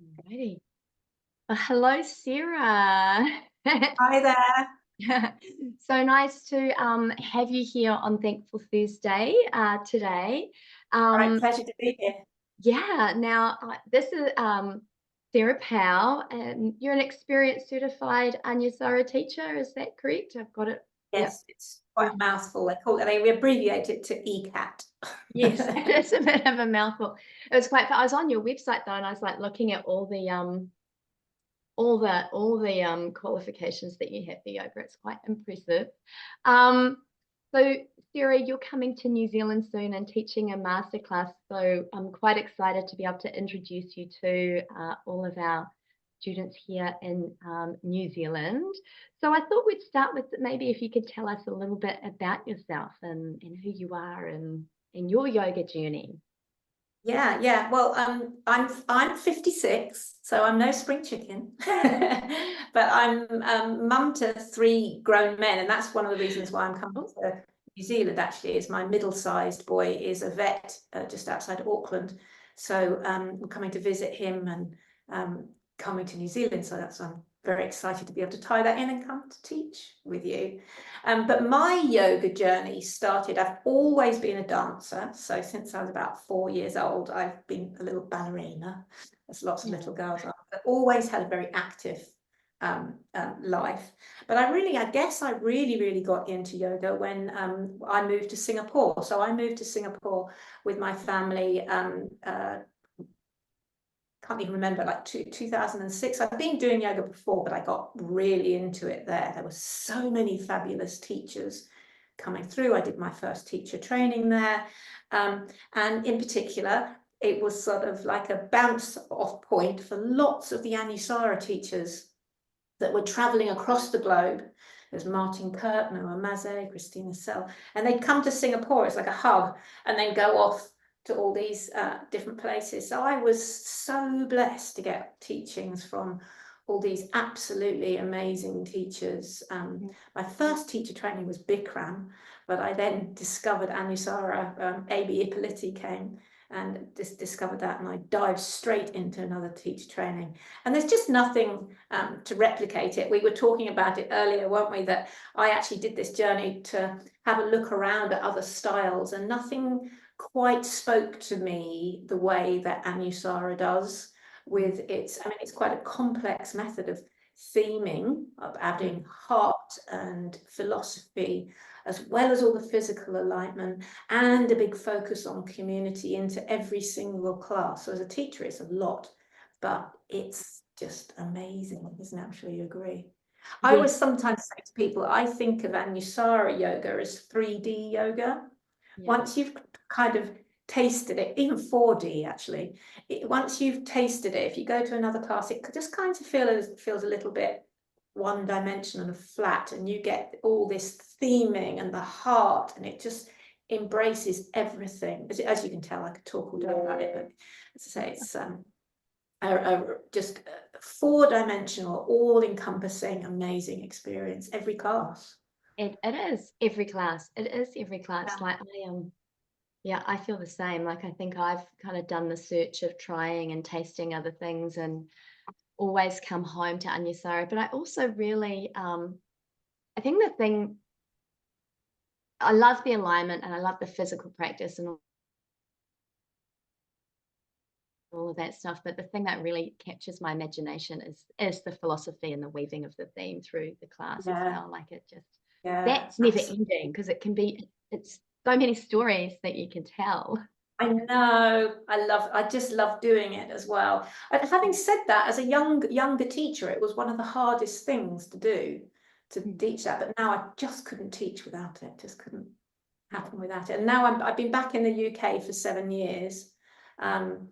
Alrighty. Well, hello, Sarah. Hi there. So nice to have you here on Thankful Thursday today. Right, Um, pleasure to be here. yeah, now this is Sarah Powell, and you're an experienced certified Anusara teacher. Is that correct? I've got it. Yep. Yes, it's quite a mouthful. We abbreviate it to ECAT. Yes, it's a bit of a mouthful. It was quite. I was on your website though, and I was like looking at all the qualifications that you have for yoga. It's quite impressive. Um, so Sarah, you're coming to New Zealand soon and teaching a masterclass. So I'm quite excited to be able to introduce you to all of our students here in New Zealand. So I thought we'd start with maybe if you could tell us a little bit about yourself and who you are and your yoga journey. Yeah. Well, I'm 56, so I'm no spring chicken, but I'm mum to 3 grown men, and that's one of the reasons why I'm coming to New Zealand. Actually, is my middle-sized boy is a vet just outside Auckland, so I'm coming to visit him and coming to New Zealand. So I'm very excited to be able to tie that in and come to teach with you. But my yoga journey started, I've always been a dancer. So since I was about 4 years old, I've been a little ballerina, as lots of little girls are. I've always had a very active life. But I guess I really got into yoga when I moved to Singapore. So I moved to Singapore with my family can't even remember, like 2006. I've been doing yoga before, but I got really into it there. There were so many fabulous teachers coming through. I did my first teacher training there. And in particular, it was sort of like a bounce off point for lots of the Anusara teachers that were traveling across the globe. There's Martin Kirk, Noah Maze, Kristina and Sarah, and they'd come to Singapore. It's like a hub, and then go off to all these different places. So I was so blessed to get teachings from all these absolutely amazing teachers. My first teacher training was Bikram, but I then discovered Anusara. A.B. Ippoliti came and discovered that, and I dived straight into another teacher training. And there's just nothing to replicate it. We were talking about it earlier, weren't we, that I actually did this journey to have a look around at other styles, and nothing quite spoke to me the way that Anusara does with its, I mean, it's quite a complex method of theming, of adding heart and philosophy, as well as all the physical alignment, and a big focus on community into every single class. So as a teacher, it's a lot, but it's just amazing, isn't it? I'm sure you agree. I always sometimes say to people, I think of Anusara yoga as 3D yoga. Once you've kind of tasted it, even 4D actually, once you've tasted it, if you go to another class, it just kind of feels a little bit one-dimensional and flat, and you get all this theming and the heart, and it just embraces everything. As you can tell, I could talk all day about it, but as I say, it's just 4-dimensional, all-encompassing, amazing experience every class. It is every class. It is every class. Yeah. Like yeah, I feel the same. Like I think I've kind of done the search of trying and tasting other things and always come home to Anusara. But I also really I think the thing I love the alignment and I love the physical practice and all of that stuff. But the thing that really captures my imagination is the philosophy and the weaving of the theme through the class as well. Like it just that's never ending because it's so many stories that you can tell. I know, I just love doing it as well. And having said that, as a younger teacher, it was one of the hardest things to do, to teach that. But now I just couldn't teach without it. Just couldn't happen without it. And now I've been back in the UK for 7 years, and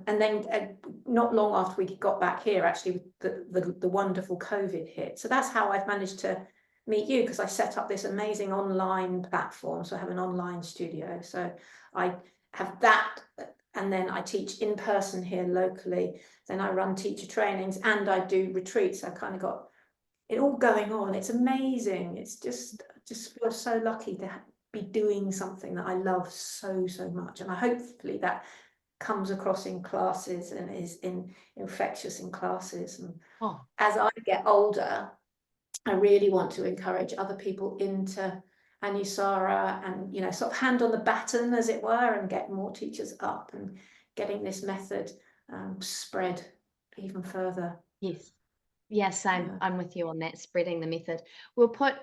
then not long after we got back here, actually, the wonderful COVID hit. So that's how I've managed to meet you, because I set up this amazing online platform. So I have an online studio. So I have that, and then I teach in person here locally. Then I run teacher trainings and I do retreats. I kind of got it all going on. It's amazing. It's just feel so lucky to be doing something that I love so much, and I hopefully that comes across in classes and is infectious in classes. And Oh, as I get older, I really want to encourage other people into Anusara and, you know, sort of hand on the baton, as it were, and get more teachers up and getting this method spread even further. yes. Yes, Yeah. I'm with you on that, spreading the method. We'll put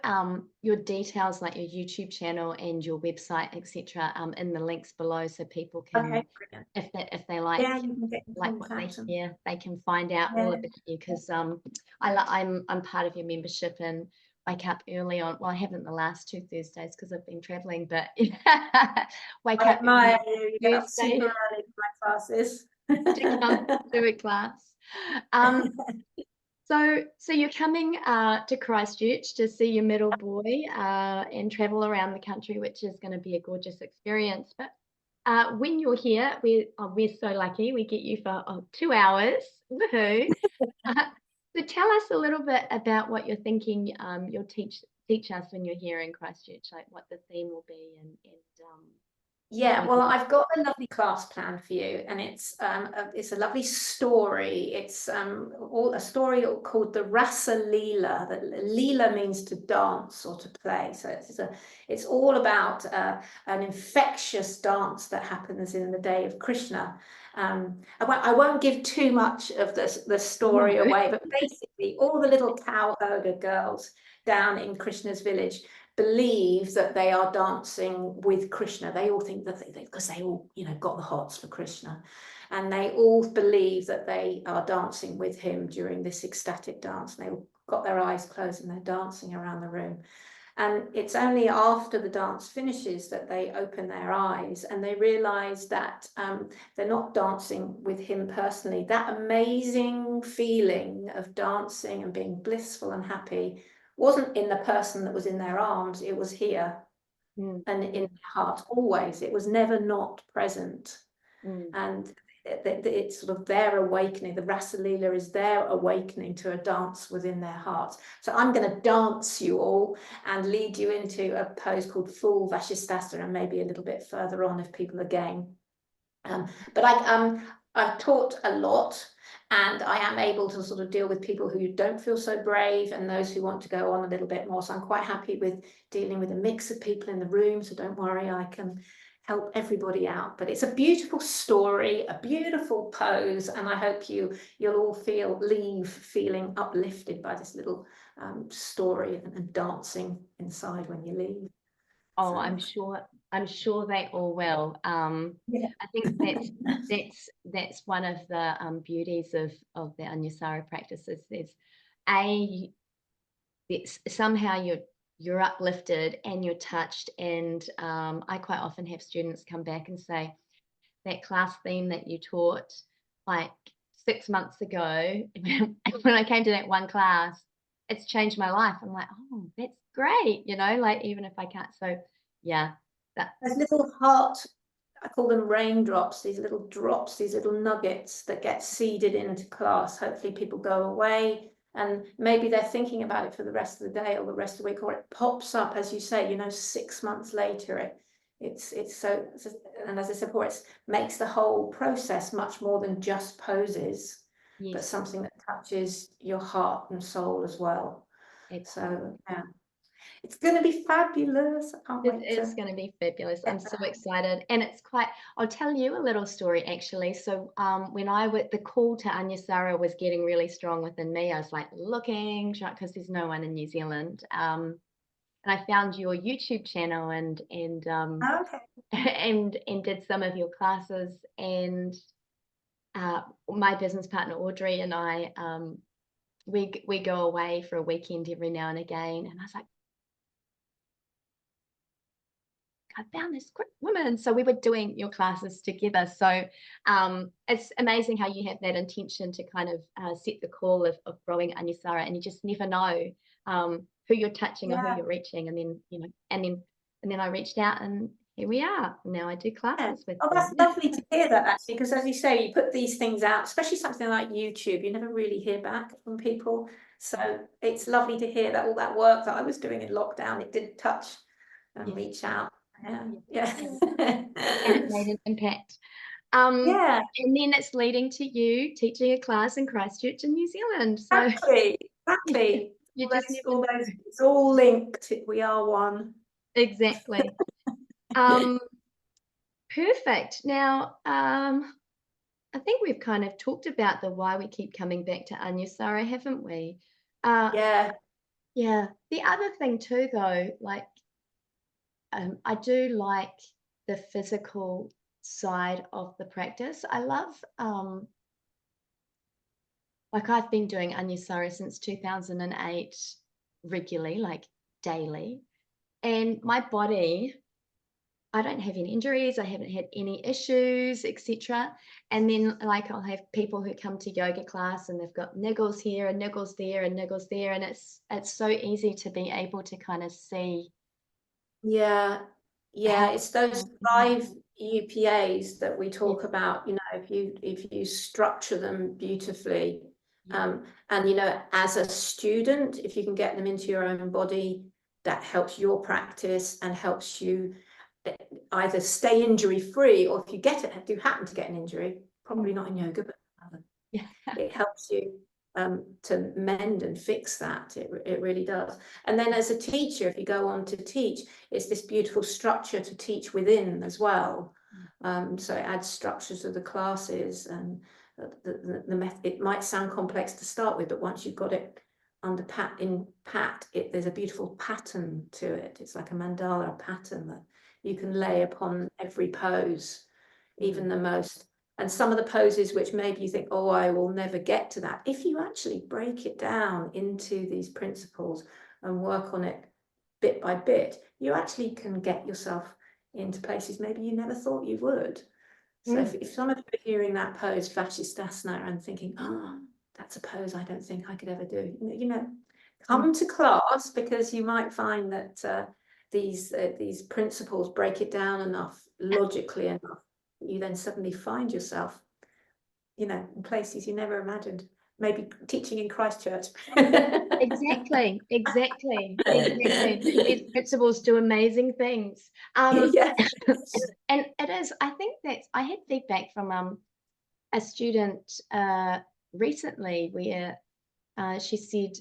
your details, like your YouTube channel and your website, etc., in the links below, so people can, Okay, brilliant. if they like Yeah, you can get in what they contact. And, hear, they can find out all yeah. about you. Because I'm part of your membership and wake up early on. Well, I haven't the last 2 Thursdays because I've been traveling, but wake I up admire every you. You get up Thursday super early for my classes. to come to a class. So you're coming to Christchurch to see your middle boy and travel around the country, which is going to be a gorgeous experience. But when you're here, we're so lucky. We get you for 2 hours. Woohoo! So tell us a little bit about what you're thinking. You'll teach us when you're here in Christchurch, like what the theme will be, and Yeah, we well, can. I've got a lovely class plan for you, and it's a lovely story. It's a story called the Rasa Leela. That Leela means to dance or to play. So it's all about an infectious dance that happens in the day of Krishna. I won't give too much of the story No. away, but basically, all the little cow herder girls down in Krishna's village believe that they are dancing with Krishna. They all think that because they all, you know, got the hots for Krishna, and they all believe that they are dancing with him during this ecstatic dance. And they all got their eyes closed and they're dancing around the room. And it's only after the dance finishes that they open their eyes and they realize that they're not dancing with him personally. That amazing feeling of dancing and being blissful and happy wasn't in the person that was in their arms, it was here and in their heart always. It was never not present. And it's sort of their awakening. The Rasa Leela is their awakening to a dance within their hearts. So I'm going to dance you all and lead you into a pose called full Vashisthasana, and maybe a little bit further on if people are game. But I've taught a lot, and I am able to sort of deal with people who don't feel so brave and those who want to go on a little bit more. So I'm quite happy with dealing with a mix of people in the room. So don't worry, I can help everybody out. But it's a beautiful story, a beautiful pose, and I hope you'll all leave feeling uplifted by this little story and dancing inside when you leave. Oh, So, I'm sure they all will. yeah. I think that's one of the beauties of the Anusara practices. It's somehow you're uplifted and you're touched. And I quite often have students come back and say that class theme that you taught like 6 months ago, when I came to that one class, it's changed my life. I'm like, oh, that's great, like even if I can't. So yeah, There's little heart, I call them raindrops, these little drops, these little nuggets that get seeded into class. Hopefully people go away and maybe they're thinking about it for the rest of the day or the rest of the week, or it pops up, as you say, 6 months later. It's so, and as I said before, it makes the whole process much more than just poses, but yes, something that touches your heart and soul as well. it's So yeah. It's going to be fabulous. I can't wait it's to going to be fabulous. get I'm so that. excited. And I'll tell you a little story actually. So when the call to Anusara was getting really strong within me, I was like looking, because there's no one in New Zealand. And I found your YouTube channel and Okay. and did some of your classes. And my business partner Audrey and I, we go away for a weekend every now and again. And I was like, I found this great woman. So we were doing your classes together. So it's amazing how you have that intention to kind of set the call of growing Anusara, and you just never know who you're touching or who Yeah. you're reaching. And then, and then I reached out and here we are. Now I do classes with Oh, you. that's lovely to hear that, actually, because as you say, you put these things out, especially something like YouTube, you never really hear back from people. So it's lovely to hear that all that work that I was doing in lockdown, it did touch and Yes. reach out. Yeah. Yes. Yeah. And it made an impact. Yeah, And then it's leading to you teaching a class in Christchurch in New Zealand. So exactly. you just never know. It's all linked. We are one. Exactly. Um, Perfect. Now, I think we've kind of talked about the why we keep coming back to Anusara, haven't we? Yeah, Yeah. The other thing too, though, like I do like the physical side of the practice. I love, like I've been doing Anusara since 2008 regularly, like daily, and my body, I don't have any injuries, I haven't had any issues, etc. And then like I'll have people who come to yoga class and they've got niggles here and niggles there and niggles there, and it's so easy to be able to kind of see yeah, how it's those 5 UPAs that we talk yes. about, if you structure them beautifully, Yeah. and as a student, if you can get them into your own body, that helps your practice and helps you either stay injury free, or if you do happen to get an injury, probably not in yoga, but Yeah. it helps you to mend and fix that. It really does. And then as a teacher, if you go on to teach, it's this beautiful structure to teach within as well. So it adds structure to the classes, and the method. It might sound complex to start with, but once you've got it under there's a beautiful pattern to it. It's like a mandala pattern that you can lay upon every pose, even the most. And some of the poses which maybe you think, oh, I will never get to that. If you actually break it down into these principles and work on it bit by bit, you actually can get yourself into places maybe you never thought you would. So if some of you are hearing that pose, Vashisthasana, and thinking, oh, that's a pose I don't think I could ever do, come to class, because you might find that these principles break it down enough, logically enough, that you then suddenly find yourself, in places you never imagined, maybe teaching in Christchurch. Exactly. These principles do amazing things. Yeah. And it is, I think that I had feedback from a student recently where she said,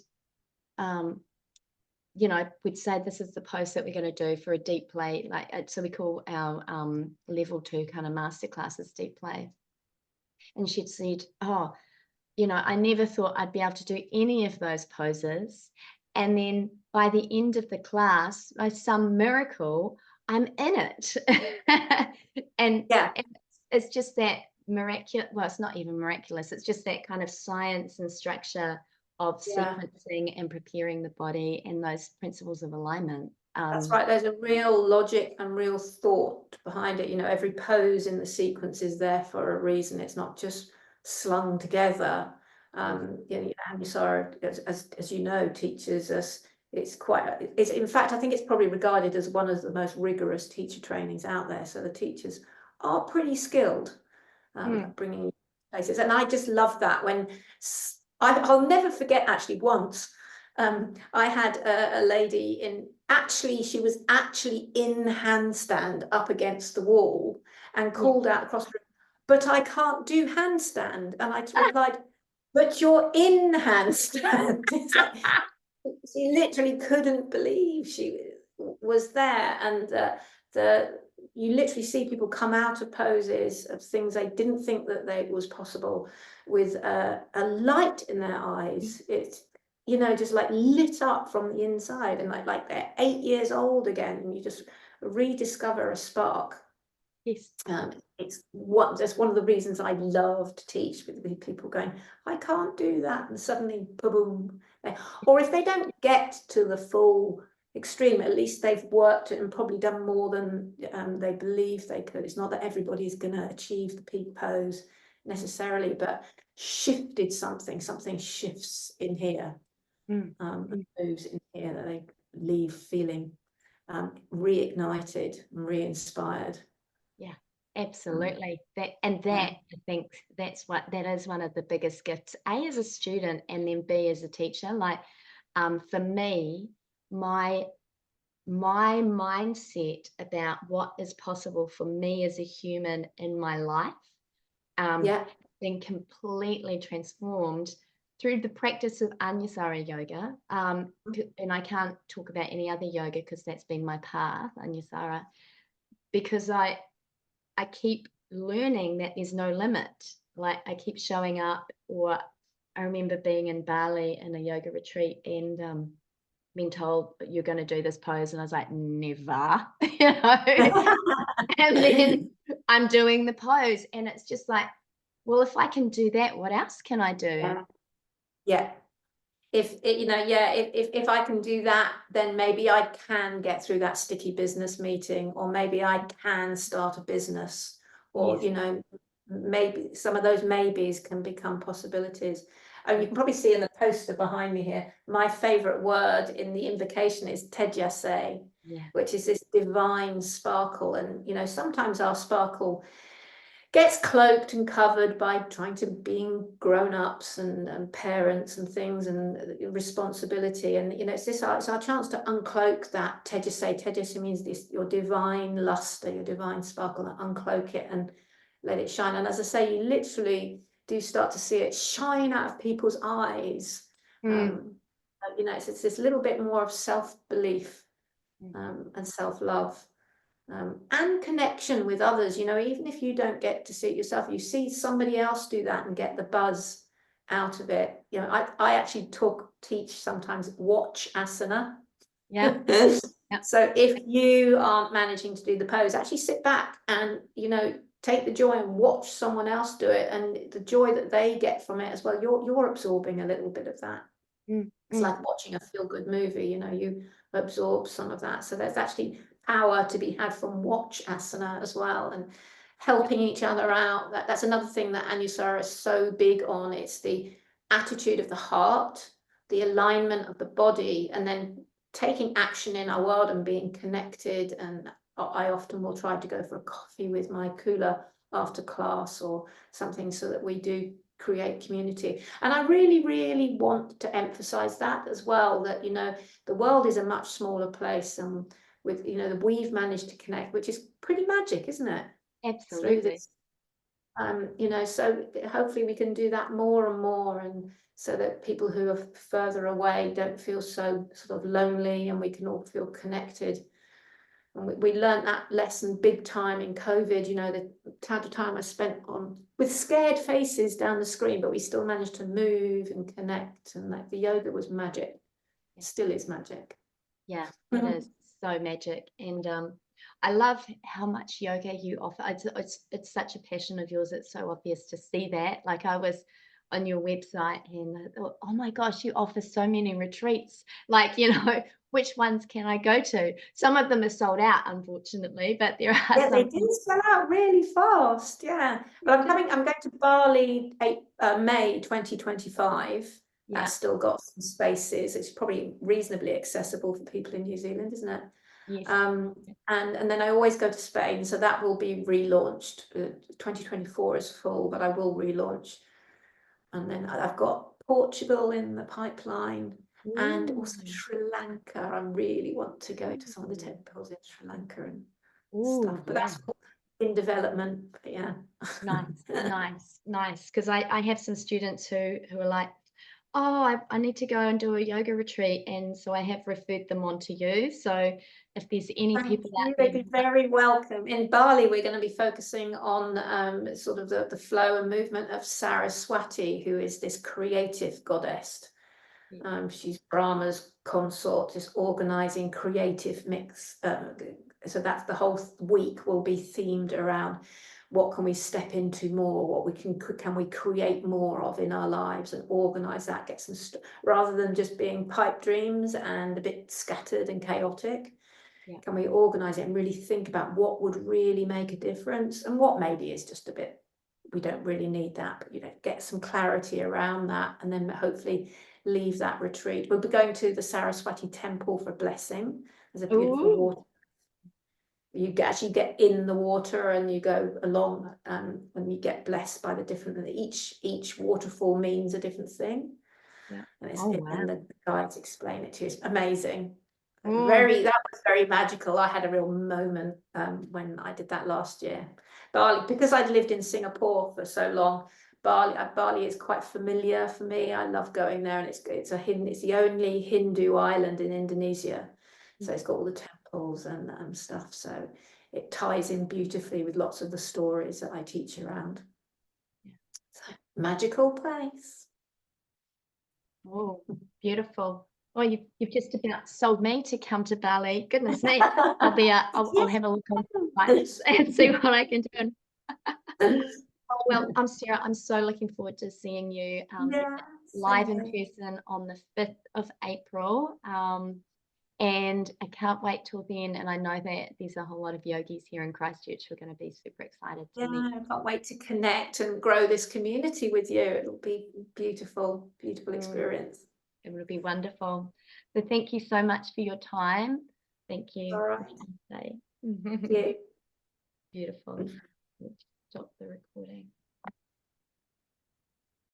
we'd say this is the pose that we're going to do for a deep play, so we call our level 2 kind of master classes deep play. And she'd said, oh, I never thought I'd be able to do any of those poses. And then by the end of the class, by some miracle, I'm in it. and, Yeah. and it's just that miraculous, well, it's not even miraculous. It's just that kind of science and structure of sequencing and preparing the body and those principles of alignment. That's right. There's a real logic and real thought behind it. Every pose in the sequence is there for a reason. It's not just slung together. Anusara, as you know, teaches us. It's in fact, I think it's probably regarded as one of the most rigorous teacher trainings out there. So the teachers are pretty skilled at bringing places, and I just love that. I'll never forget, actually, once. I had a lady she was actually in handstand up against the wall and called out across the room, but I can't do handstand. And I replied, but you're in handstand. It's like, she literally couldn't believe she was there. And you literally see people come out of poses of things they didn't think that was possible, with a light in their eyes. It's just like lit up from the inside, and like they're 8 years old again, and you just rediscover a spark. Yes. That's one of the reasons I love to teach, with people going, I can't do that, and suddenly boom. Or if they don't get to the full extreme, at least they've worked it and probably done more than they believe they could. It's not that everybody's going to achieve the peak pose necessarily, but shifted something shifts in here, moves in here, that they leave feeling reignited and re-inspired. Yeah, absolutely. I think that is one of the biggest gifts, A, as a student, and then B, as a teacher. Like, for me, my mindset about what is possible for me as a human in my life Yeah. been completely transformed through the practice of Anusara Yoga. And I can't talk about any other yoga because that's been my path, Anusara, because I keep learning that there's no limit. Like I keep showing up, or I remember being in Bali in a yoga retreat and being told you're going to do this pose, and I was like, never, and then I'm doing the pose, and it's just like, well, if I can do that, what else can I do? Yeah. If I can do that, then maybe I can get through that sticky business meeting, or maybe I can start a business, or Yes. maybe some of those maybes can become possibilities. And you can probably see in the poster behind me here, my favorite word in the invocation is tejase, which is this divine sparkle. And sometimes our sparkle gets cloaked and covered by trying to being grown-ups and parents and things and responsibility. And it's our chance to uncloak that tejase. Tejase means this, your divine luster, your divine sparkle, and uncloak it and let it shine. And as I say, you literally do start to see it shine out of people's eyes. It's this little bit more of self-belief and self-love. And connection with others, even if you don't get to see it yourself, you see somebody else do that and get the buzz out of it. I actually teach sometimes watch asana. Yeah. So if you aren't managing to do the pose, actually sit back and take the joy and watch someone else do it, and the joy that they get from it as well. You're absorbing a little bit of that. It's like watching a feel-good movie, you absorb some of that. So there's actually power to be had from watch asana as well, and helping each other out. That's another thing that Anusara is so big on. It's the attitude of the heart, the alignment of the body, and then taking action in our world and being connected. And I often will try to go for a coffee with my Kula after class or something, so that we do create community. And I really, really want to emphasize that as well, that the world is a much smaller place, and with we've managed to connect, which is pretty magic, isn't it? Absolutely. Through this, so hopefully we can do that more and more, and so that people who are further away don't feel so sort of lonely, and we can all feel connected. And we learned that lesson big time in COVID, the amount of time I spent with scared faces down the screen, but we still managed to move and connect, and like the yoga was magic. It still is magic. Yeah, it is so magic. And I love how much yoga you offer. It's such a passion of yours. It's so obvious to see that. Like I was on your website and I thought, oh my gosh, you offer so many retreats. Like, which ones can I go to? Some of them are sold out, unfortunately, but there are Yeah, they some. do sell out really fast. Yeah, but I'm going to Bali May 2025. Yeah. That's still got some spaces. It's probably reasonably accessible for people in New Zealand, isn't it? Yes. And then I always go to Spain, so that will be relaunched. 2024 is full, but I will relaunch. And then I've got Portugal in the pipeline, and also Sri Lanka. I really want to go to some of the temples in Sri Lanka and stuff, but that's in development. But yeah. Nice. Because I have some students who are like, oh, I need to go and do a yoga retreat, and so I have referred them on to you. So if there's any people out there, they'd be very welcome. In Bali, we're going to be focusing on sort of the flow and movement of Saraswati, who is this creative goddess. She's Brahma's consort, this organizing creative mix. So that's the whole week will be themed around what can we step into more, what we can we create more of in our lives, and organize that, get some rather than just being pipe dreams and a bit scattered and chaotic. Can we organize it and really think about what would really make a difference, and what maybe is just a bit, we don't really need that, but get some clarity around that, and then hopefully leave that retreat. We'll be going to the Saraswati temple for blessing. There's a beautiful water. You actually get in the water and you go along, and you get blessed by the different. Each waterfall means a different thing. Yeah. And the guides explain it to you. It's amazing. That was very magical. I had a real moment when I did that last year. Bali, because I'd lived in Singapore for so long, Bali is quite familiar for me. I love going there, and it's the only Hindu island in Indonesia, so it's got all the temples and stuff. So it ties in beautifully with lots of the stories that I teach around. Yeah. So, magical place. Oh, beautiful. Oh, you've just about sold me to come to Bali. Goodness me. I'll have a look on sites and see what I can do. Oh, well, Sarah, I'm so looking forward to seeing you live in person on the 5th of April. And I can't wait till then. And I know that there's a whole lot of yogis here in Christchurch who are going to be super excited to meet. I can't wait to connect and grow this community with you. It'll be beautiful, beautiful experience. It will be wonderful. So thank you so much for your time. Thank you. All right. Thank you. Beautiful. Let's stop the recording.